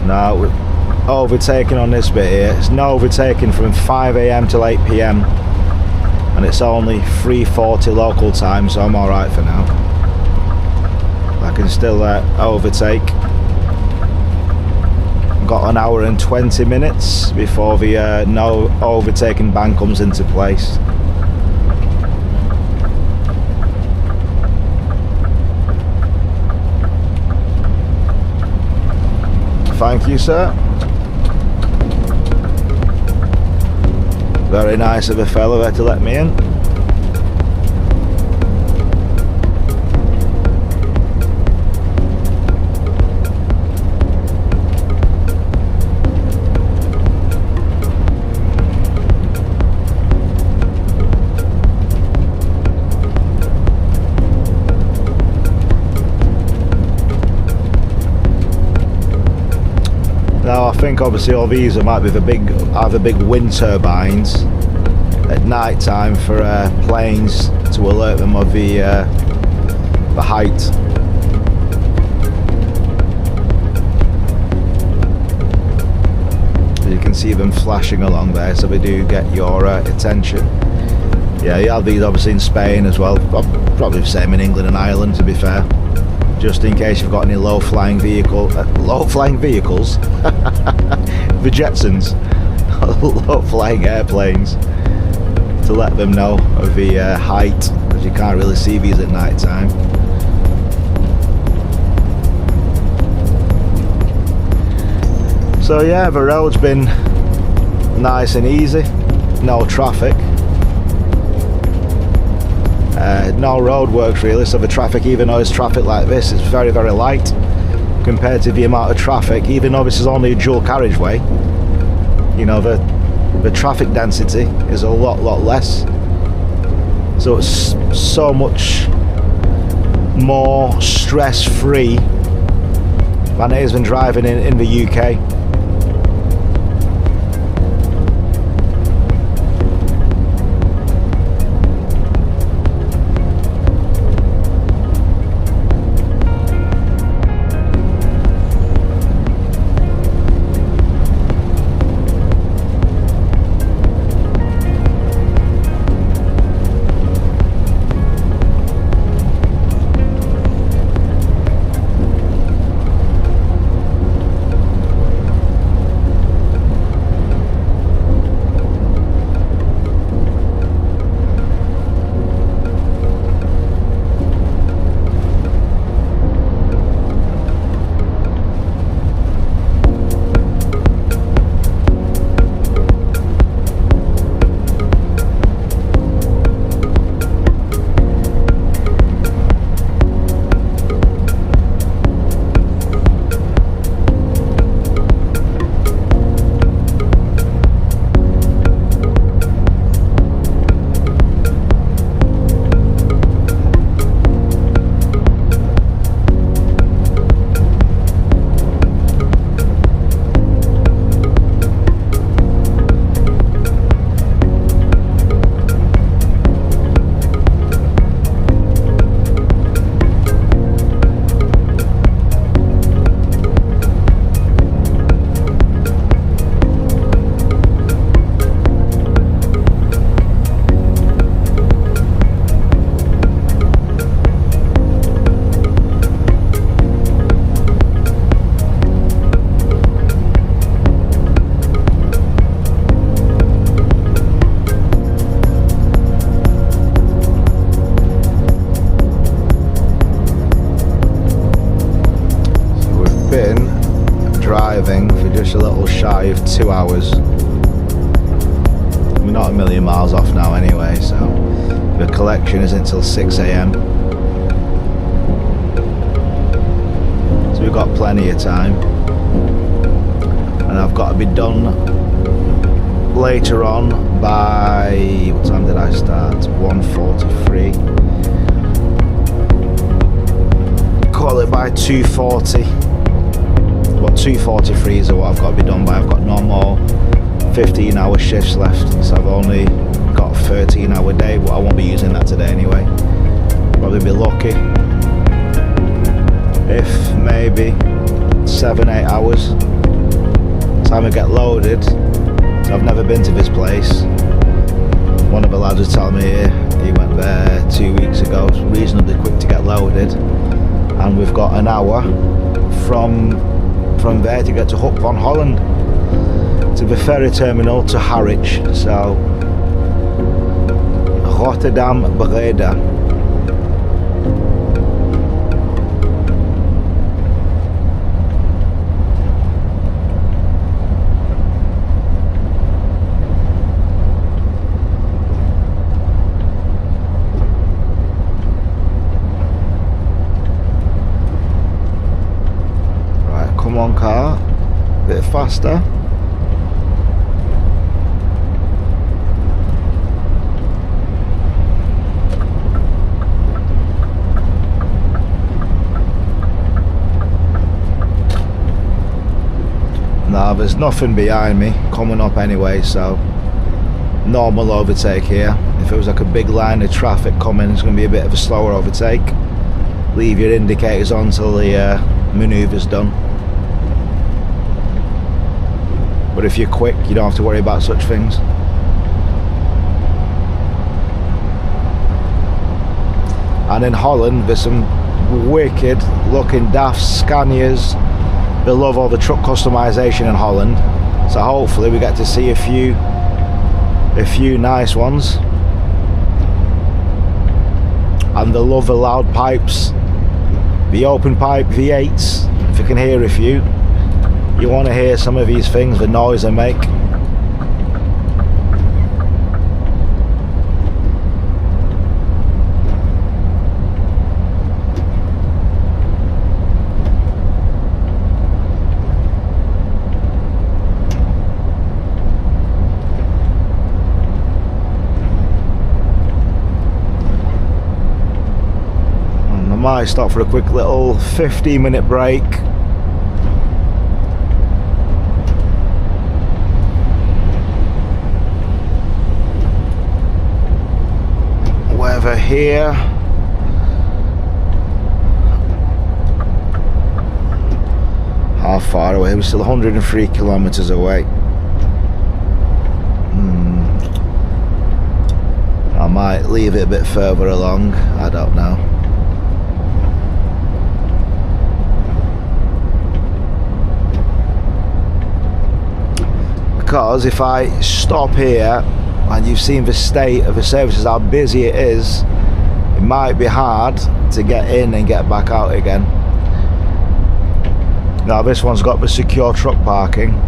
No, we're overtaking on this bit here. It's no overtaking from 5 AM till 8 PM, and it's only 3:40 local time, so I'm alright for now. I can still overtake. Got an hour and 20 minutes before the no overtaking ban comes into place. Thank you, sir. Very nice of a fellow there to let me in. Now I think obviously all these might be either big wind turbines at night time for planes to alert them of the height. You can see them flashing along there, so they do get your attention. Yeah, you have these obviously in Spain as well. Probably the same in England and Ireland, to be fair. Just in case you've got any low-flying vehicles, the Jetsons, low-flying airplanes, to let them know of the height, because you can't really see these at night time. So yeah, the road's been nice and easy, no traffic. No road works really, so the traffic, even though it's traffic like this, is very, very light compared to the amount of traffic. Even though this is only a dual carriageway, you know, the traffic density is a lot less, so it's so much more stress-free than it is when driving in the UK. Driving for just a little shy of 2 hours. We're not a million miles off now anyway, so the collection is until 6 AM. So we've got plenty of time, and I've got to be done later on by, what time did I start? 1:43. Call it by 2:40. What, 2:43 is what I've got to be done by. I've got no more 15-hour shifts left, so I've only got a 13-hour day, but I won't be using that today anyway. Probably be lucky if maybe 7-8 hours time I get loaded, I've never been to this place. One of the lads was telling me he went there 2 weeks ago. It's reasonably quick to get loaded, and we've got an hour from there to get to Hoek van Holland, to the ferry terminal to Harwich. So Rotterdam, Breda. Come on, car, a bit faster. Now there's nothing behind me coming up anyway, so normal overtake here. If it was like a big line of traffic coming, it's going to be a bit of a slower overtake. Leave your indicators on till the manoeuvre's done. But if you're quick, you don't have to worry about such things. And in Holland, there's some wicked looking daft Scanias. They love all the truck customization in Holland. So hopefully we get to see a few nice ones. And they love the loud pipes. The open pipe V8s, if you can hear a few. You want to hear some of these things, the noise they make. And I might stop for a quick little 15-minute break. Here, how far away? We're still 103 kilometers away. I might leave it a bit further along, I don't know. Because if I stop here, and you've seen the state of the services, how busy it is, it might be hard to get in and get back out again. Now this one's got the secure truck parking.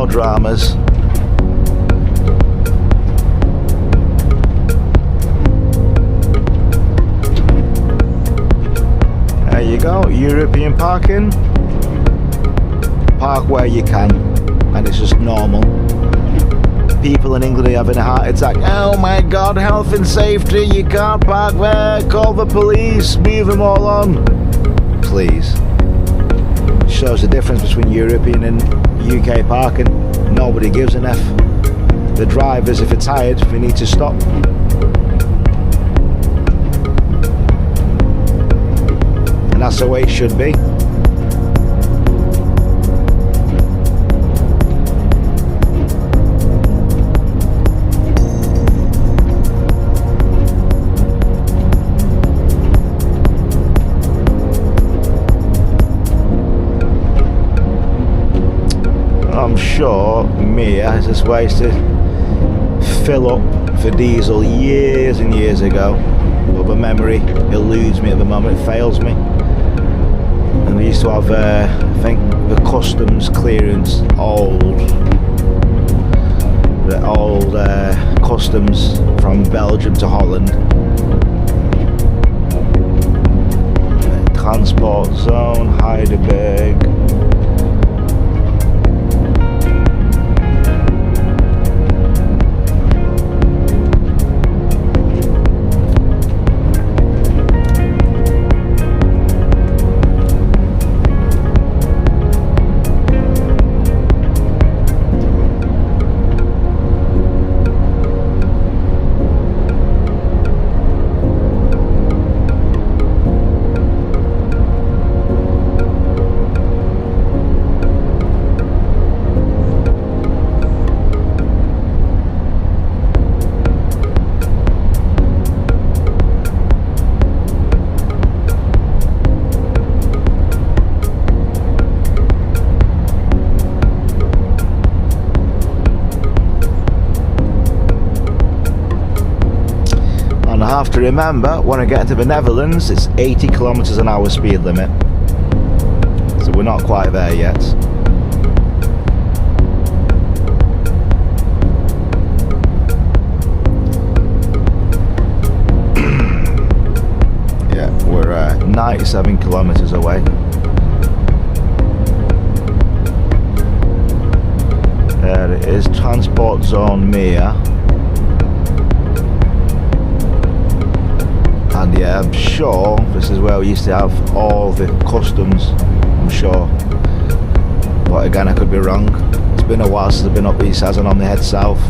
Dramas. There you go, European parking. Park where you can, and it's just normal. People in England are having a heart attack. Oh my god, health and safety, you can't park there, call the police, move them all on. Please. Shows the difference between European and UK parking. Nobody gives an F. The drivers, if they're tired, they need to stop. And that's the way it should be. I'm sure Mia has just ways to fill up for diesel years and years ago, but the memory eludes me at the moment, it fails me. And we used to have I think the customs clearance, the old customs from Belgium to Holland. Transport zone, Heidelberg. have to remember, when I get to the Netherlands, it's 80 kilometers an hour speed limit. So we're not quite there yet. Yeah, we're 97 kilometers away. There it is, Transport Zone Meer. And yeah, I'm sure this is where we used to have all the customs, I'm sure. But again, I could be wrong. It's been a while since I've been up east, hasn't on the head south.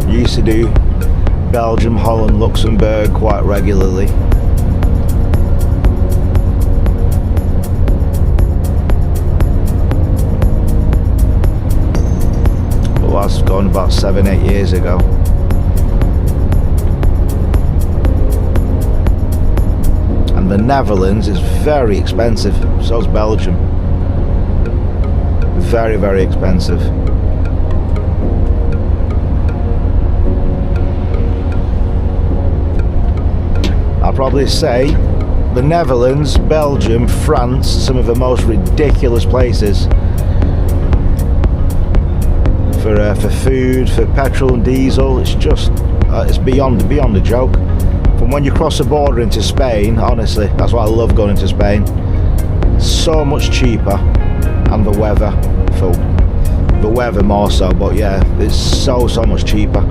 Used to do Belgium, Holland, Luxembourg quite regularly. But that's gone about 7-8 years ago. The Netherlands is very expensive, so is Belgium. Very, very expensive. I'll probably say the Netherlands, Belgium, France, some of the most ridiculous places for food, for petrol and diesel. It's just, it's beyond a joke. From when you cross the border into Spain, honestly, that's why I love going into Spain. So much cheaper, and the weather more so, but yeah, it's so much cheaper.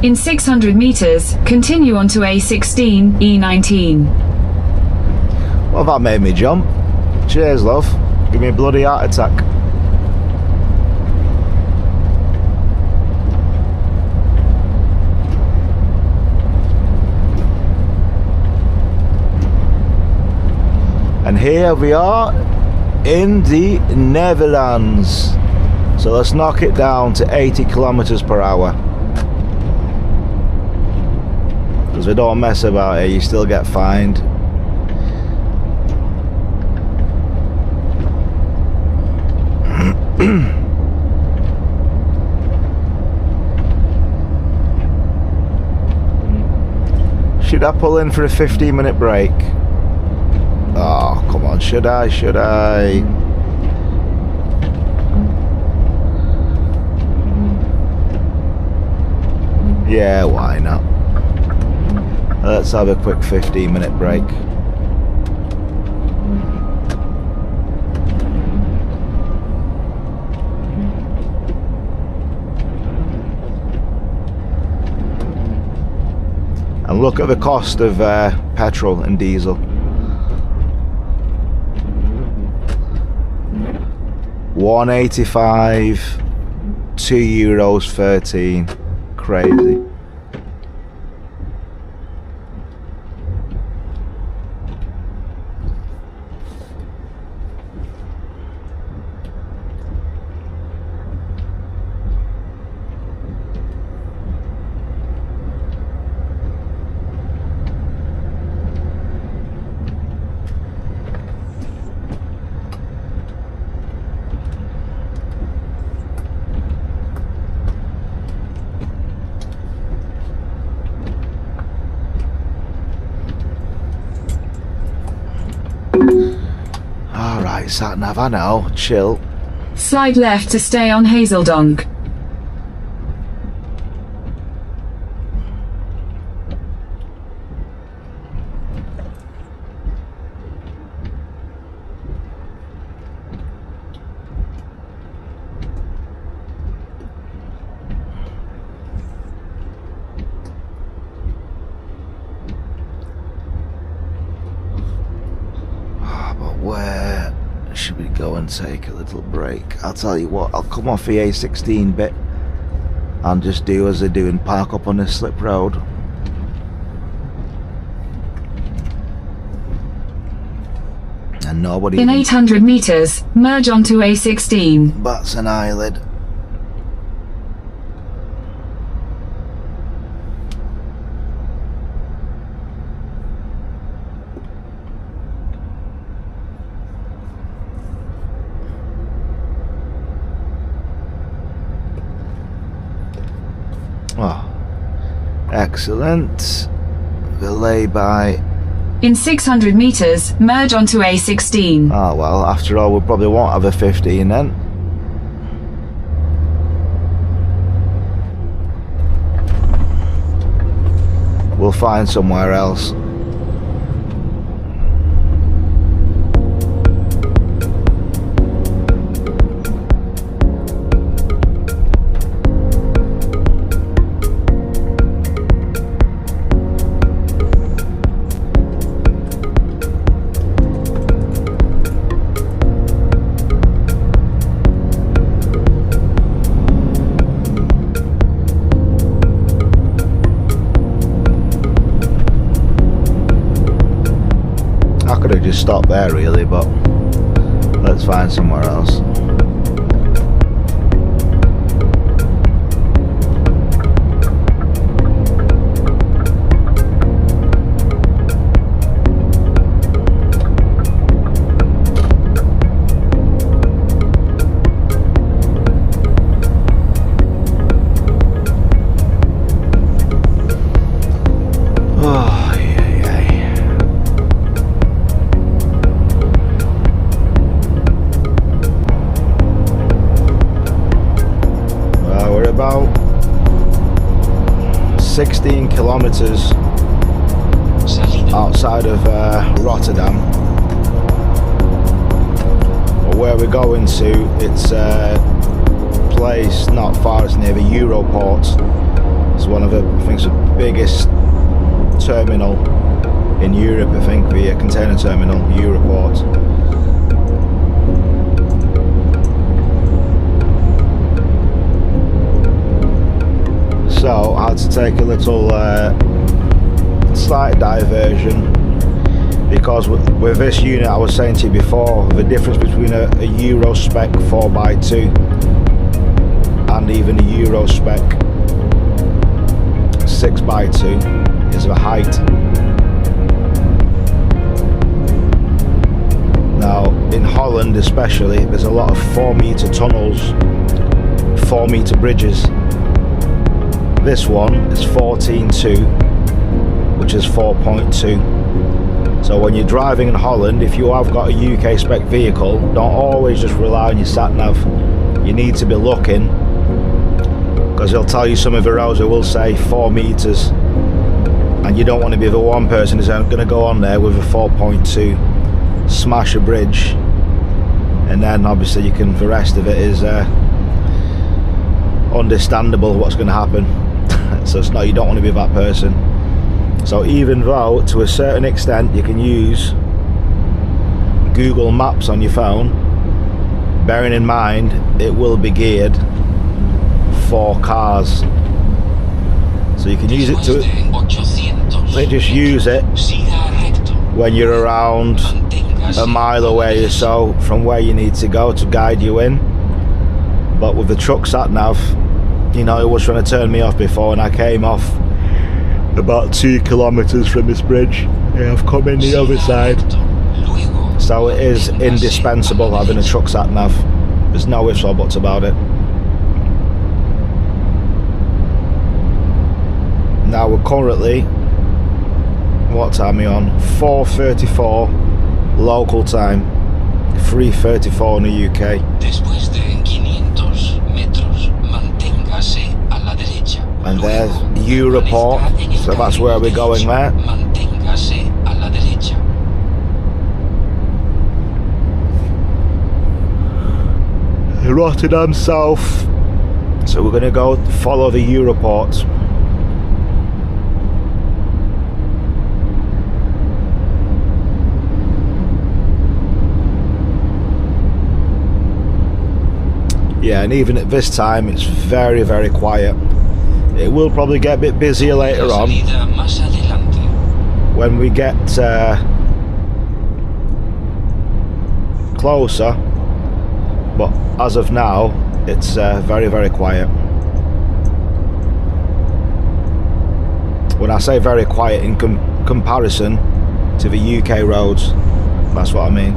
In 600 meters, continue onto A16, E19. Well, that made me jump. Cheers, love. Give me a bloody heart attack. And here we are in the Netherlands. So let's knock it down to 80 kilometers per hour. Because we don't mess about it, you still get fined. Should I pull in for a 15-minute break? Oh, come on, should I? Yeah, why not? Let's have a quick 15-minute break. And look at the cost of petrol and diesel. €1.85, €2.13. Crazy. Alright, sat nav, I know, chill. Slide left to stay on Hazeldonk. Where should we go and take a little break? I'll tell you what, I'll come off the A16 bit and just do as they do and park up on this slip road. And nobody... In 800 meters, merge onto A16. bats an eyelid. Oh, excellent. Delay by... In 600 meters, merge onto A16. Oh well, after all, we probably won't have a 15 then. We'll find somewhere else. Just stop there really, but let's find somewhere else. About 16 kilometers outside of Rotterdam. Well, where we're going to, it's a place not far, it's near the Europort. It's one of the, I think it's the biggest terminal in Europe, I think, the container terminal, Europort. So I had to take a little slight diversion, because with this unit, I was saying to you before, the difference between a Euro spec 4x2 and even a Euro spec 6x2 is the height. Now in Holland especially, there's a lot of 4-meter tunnels, 4-meter bridges. This one is 14.2, which is 4.2. So when you're driving in Holland, if you have got a UK spec vehicle, don't always just rely on your sat-nav. You need to be looking, because they'll tell you some of the roads that will say 4 meters, and you don't want to be the one person who's going to go on there with a 4.2, smash a bridge, and then obviously you can, the rest of it is understandable what's going to happen. So it's not, you don't want to be that person. So even though to a certain extent you can use Google Maps on your phone, bearing in mind it will be geared for cars, so you can use it to, they just use it when you're around a mile away or so from where you need to go to guide you in. But with the truck sat nav, you know, it was trying to turn me off before, and I came off about 2 kilometers from this bridge. Yeah, I've come in the other side. So it is indispensable having a truck sat nav. There's no ifs or buts about it. Now we're currently, what time are we on? 4:34 local time, 3:34 in the UK. And there's Europort, so that's where we're going there. Rotterdam South, so we're going to go follow the Europort. Yeah, and even at this time it's very, very quiet. It will probably get a bit busier later on when we get closer, but as of now it's very, very quiet. When I say very quiet in comparison to the UK roads, that's what I mean.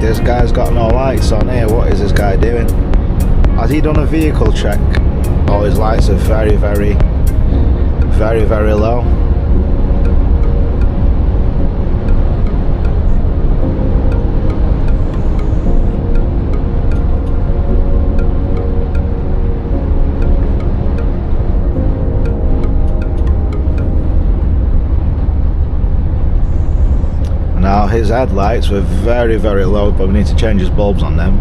This guy's got no lights on here. What is this guy doing? Has he done a vehicle check? Oh, his lights are very, very, very, very low. Now his headlights were very, very low, but we need to change his bulbs on them.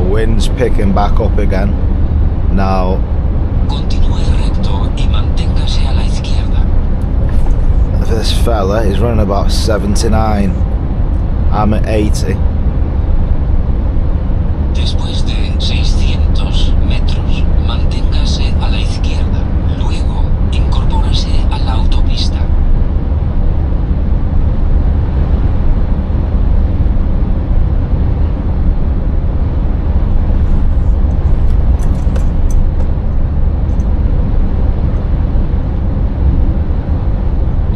Wind's picking back up again. Now Continúe recto y manténgase a la izquierda. this fella is running about 79. I'm at 80. Después de 600 metros, manténgase a la izquierda. Luego, incorpórese a la autopista.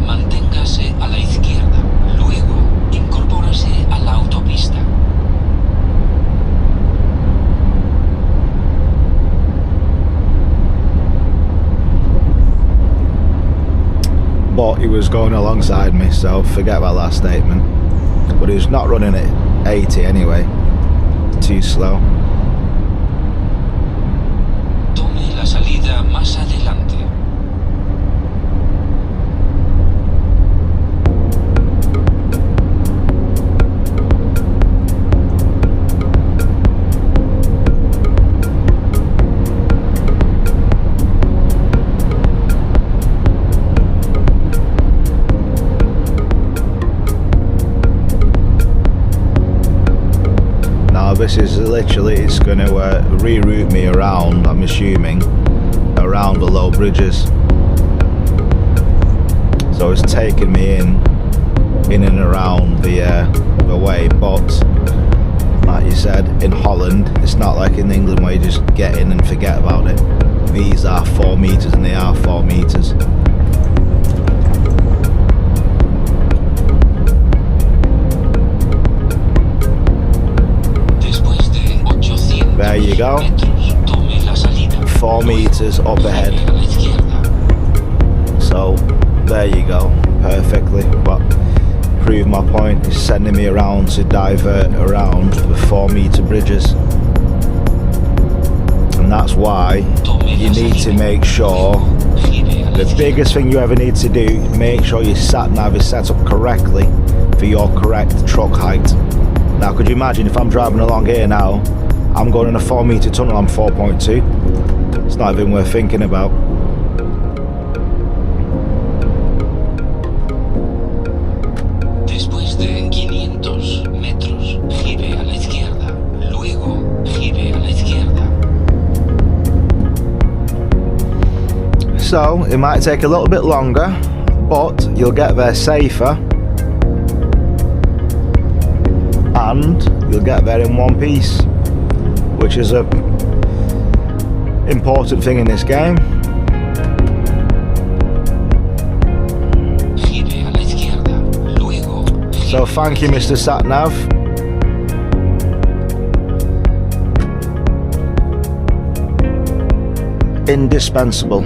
Manténgase a la izquierda. Luego, incorpórese a la autopista. but he was going alongside me, so forget about that statement. But he was not running at 80 anyway, too slow. Tome la salida más adelante. This is literally, it's going to reroute me around, I'm assuming, around the low bridges. So it's taking me in and around the way, but like you said, in Holland, it's not like in England where you just get in and forget about it. These are 4 meters and they are 4 meters. There you go, 4 meters up ahead. So there you go, perfectly. But prove my point, is sending me around to divert around the 4 meter bridges. And that's why you need to make sure, the biggest thing you ever need to do, make sure your sat nav is set up correctly for your correct truck height. Now could you imagine if I'm driving along here now, I'm going in a 4 meter tunnel, I'm 4.2. It's not even worth thinking about. Después de 500 metros, gire a la izquierda. Luego, gire a la izquierda. So, it might take a little bit longer, but you'll get there safer. And you'll get there in one piece, which is a important thing in this game. So thank you, Mr. Satnav. Indispensable.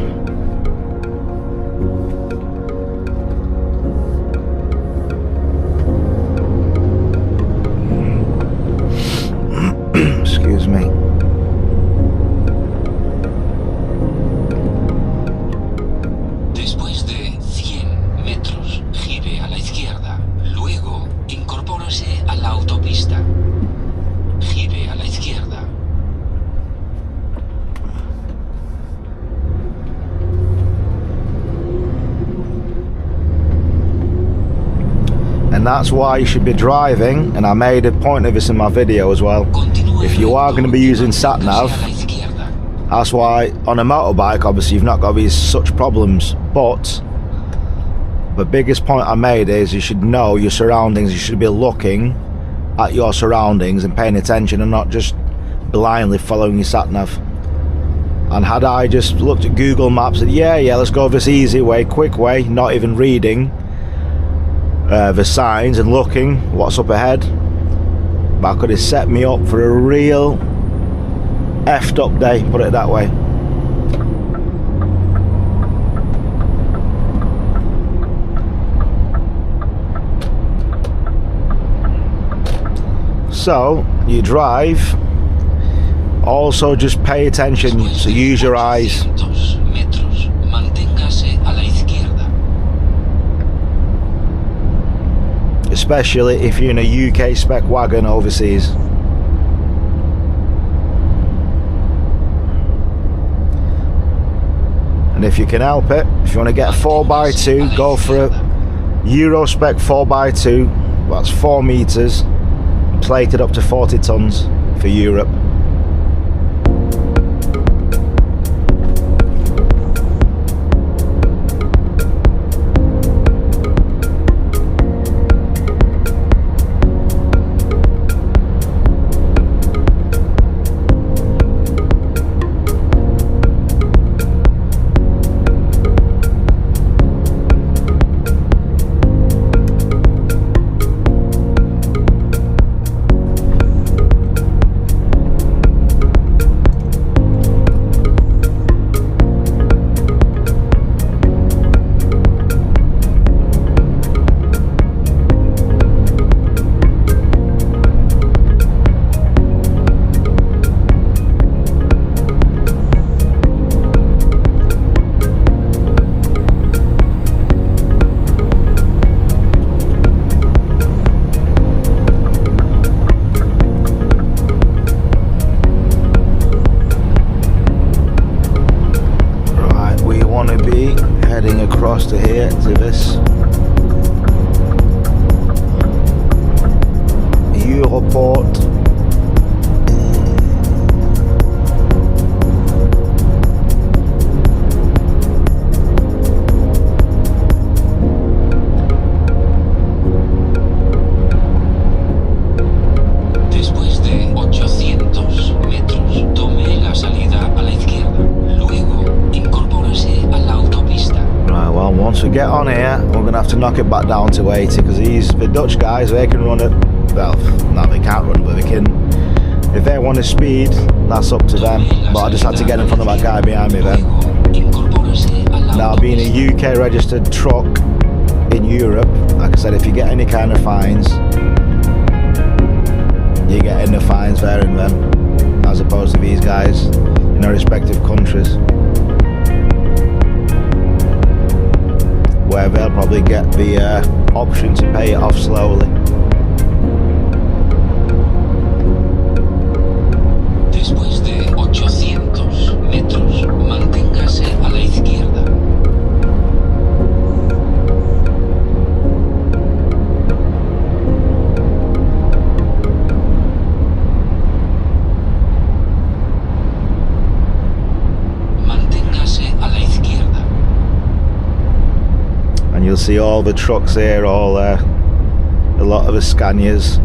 Excuse me. Después de 100 metros, gire a la izquierda. Luego, incorpórese a la autopista. Gire a la izquierda. And that's why you should be driving, and I made a point of this in my video as well. If you are going to be using sat-nav, that's why on a motorbike obviously you've not got these such problems, but the biggest point I made is you should know your surroundings. You should be looking at your surroundings and paying attention and not just blindly following your sat-nav. And had I just looked at Google Maps and yeah, let's go this easy way, quick way, not even reading the signs and looking what's up ahead, that could have set me up for a real effed up day, put it that way. So you drive, also just pay attention, so use your eyes. Especially if you're in a UK spec wagon overseas. And if you can help it, if you want to get a 4x2, go for a Euro spec 4x2. That's 4 meters, plated up to 40 tons for Europe. across to here to this Europort. Después de 800 metros, tome la salida a la izquierda. Luego, incorpórese a la autopista. Right, well, once we get on here, we're going to have to knock it back down to 80 because the Dutch guys, they can run it. Well, no, they can't run, but they can. If they want to speed, that's up to them. But I just had to get in front of that guy behind me then. Now, being a UK registered truck in Europe, like I said, if you get any kind of fines, you're getting the fines there and then, as opposed to these guys in their respective countries, where they'll probably get the option to pay it off slowly. Después de 800 metros, manténgase a la izquierda. Manténgase a la izquierda. And you'll see all the trucks here, all a lot of the Scanias,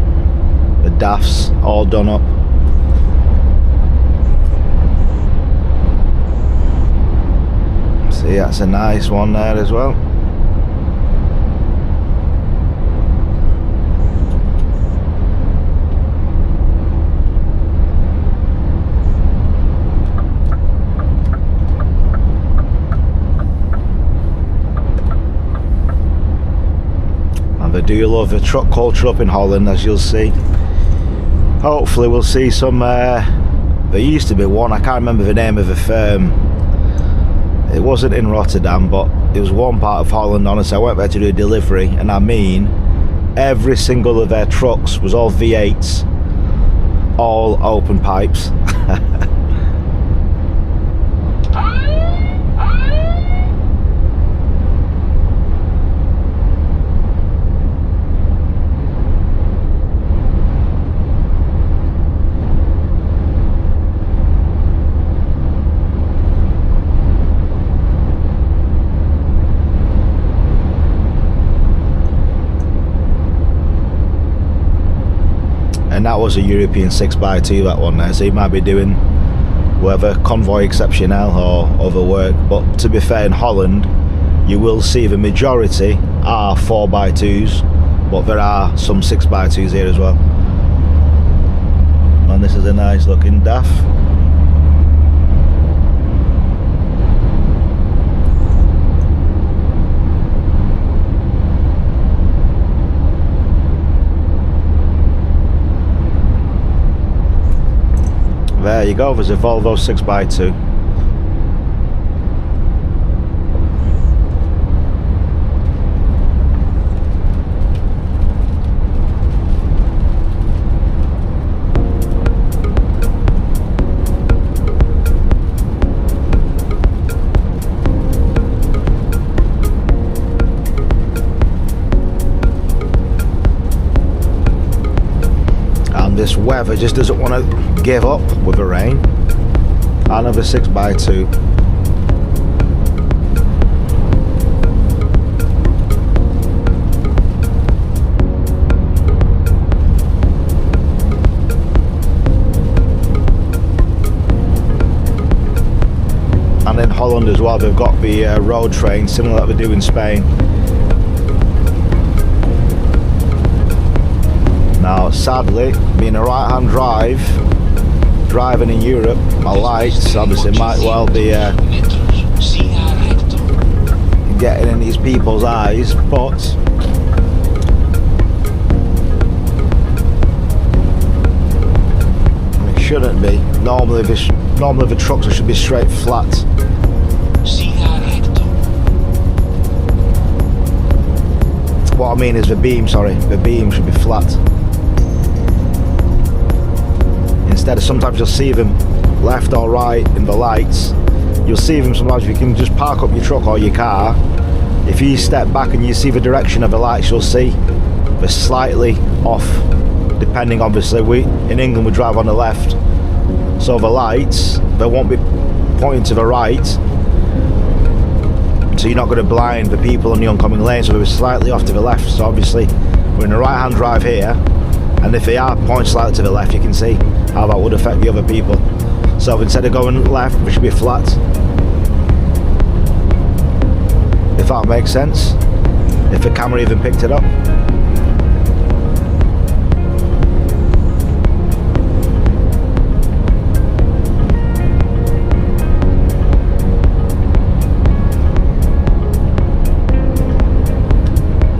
the DAFs, all done up. See, that's a nice one there as well. And they do love the truck culture up in Holland, as you'll see. Hopefully we'll see some, there used to be one, I can't remember the name of the firm. It wasn't in Rotterdam, but it was one part of Holland. Honestly, I went there to do a delivery, and I mean, every single of their trucks was all V8s, all open pipes. And that was a European 6x2, that one there, so he might be doing whether convoy exceptional or other work. But to be fair, in Holland you will see the majority are 4x2s, but there are some 6x2s here as well. And this is a nice looking DAF. There you go, there's a Volvo 6x2. This weather just doesn't want to give up with the rain. Another 6x2. And in Holland as well, they've got the road train similar that they do in Spain. Now, sadly, being a right-hand drive, driving in Europe, my lights obviously might well be getting in these people's eyes, but it shouldn't be. Normally the trucks should be straight flat. What I mean is the beam should be flat. Instead of, sometimes you'll see them left or right in the lights. You'll see them sometimes. If you can just park up your truck or your car, if you step back and you see the direction of the lights, you'll see they're slightly off, depending. Obviously, in England we drive on the left, so the lights, they won't be pointing to the right, so you're not going to blind the people on the oncoming lane, so they're slightly off to the left. So obviously we're in a right hand drive here, and if they are pointing slightly to the left, you can see how that would affect the other people. So instead of going left, they should be flat, if that makes sense, if the camera even picked it up.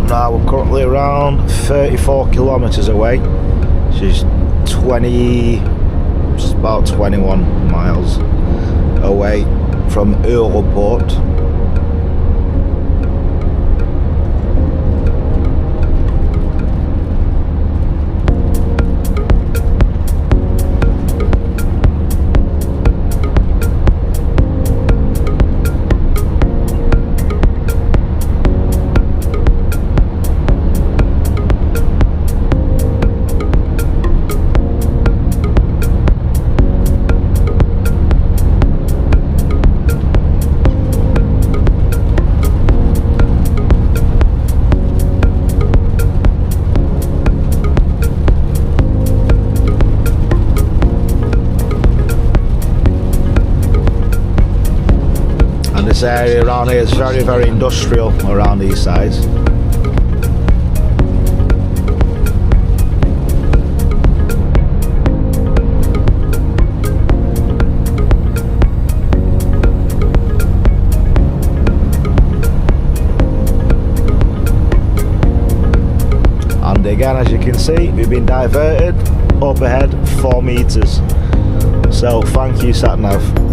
Now we're currently around 34 kilometers away, which is just about 21 miles away from Europort. This area around here is very, very industrial around these sides. And again, as you can see, we've been diverted up ahead 4 meters. So thank you, SatNav.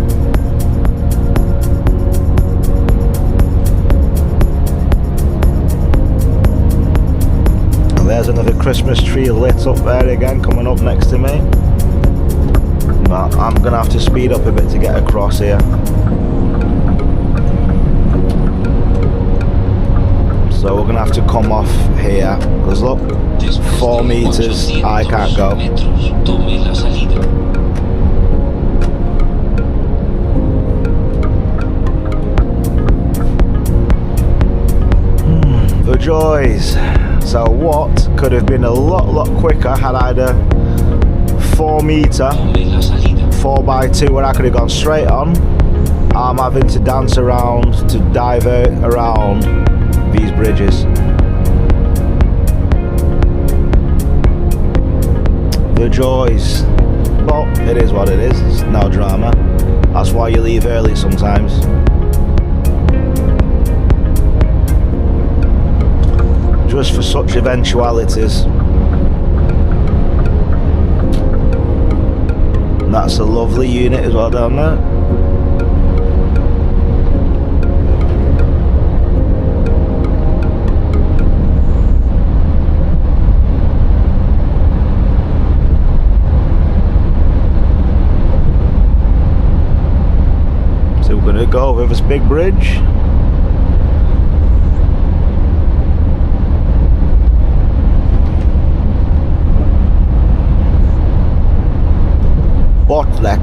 There's another Christmas tree lit up there again, coming up next to me. But I'm going to have to speed up a bit to get across here. So we're going to have to come off here, because look, 4 meters, I can't go. The joys. So what could have been a lot quicker had I had a 4 meter 4x2 where I could have gone straight on. I'm having to dance around to divert around these bridges. The joys. But it is what it is, it's no drama. That's why you leave early sometimes. Just for such eventualities. And that's a lovely unit as well down there. So we're going to go over this big bridge. Botlek.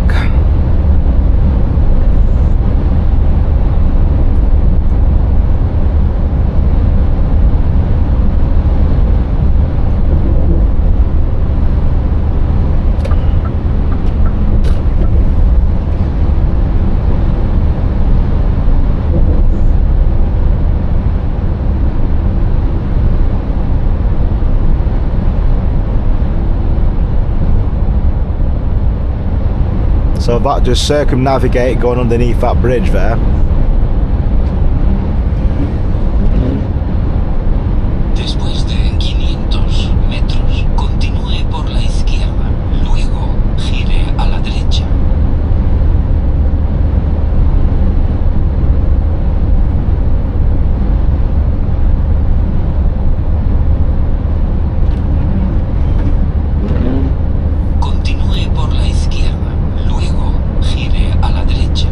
So that just circumnavigate going underneath that bridge there. Después de 500 metros, continúe por la izquierda, luego gire a la derecha. Continúe por la izquierda, luego gire a la derecha.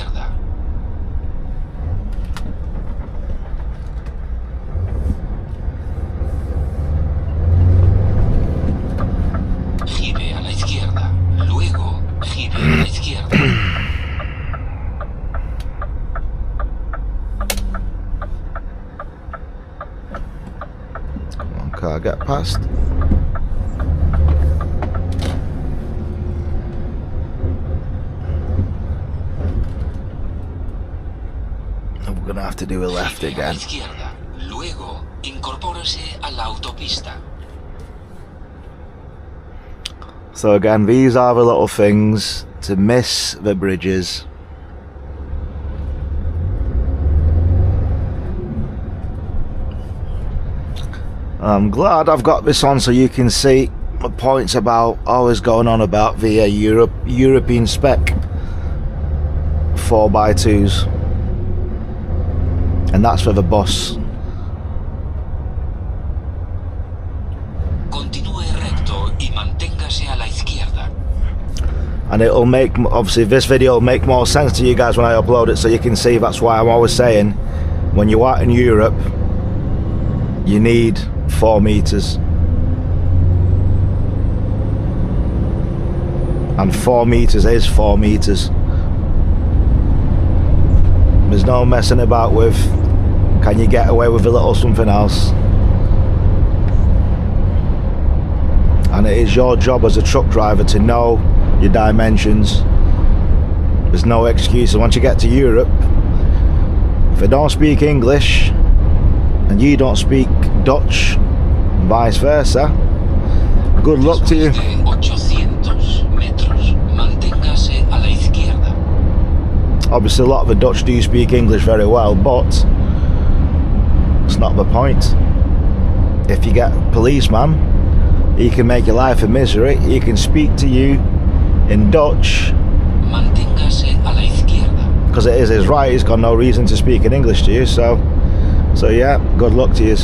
izquierda. Gire a la izquierda. Luego, gire a la izquierda. One car get past. And we're gonna have to do a left Gire a la again. izquierda. Luego, incorpórese a la autopista. So again, these are the little things to miss the bridges. I'm glad I've got this on so you can see the points about always going on about the European spec 4x2s, and that's for the bus. Continúe recto y manténgase a la izquierda. And it'll make, obviously this video will make more sense to you guys when I upload it, so you can see. That's why I'm always saying when you're out in Europe you need 4 meters, and 4 meters is 4 meters. There's no messing about with can you get away with a little something else. And it is your job as a truck driver to know your dimensions. There's no excuses. Once you get to Europe, if they don't speak English and you don't speak Dutch, vice versa, good luck to you. Después de 800 metros, manténgase a la izquierda. Obviously a lot of the Dutch do speak English very well, but it's not the point. If you get a policeman, he can make your life a misery. He can speak to you in Dutch Manténgase a la izquierda. because it is his right. He's got no reason to speak in English to you, so yeah, good luck to you.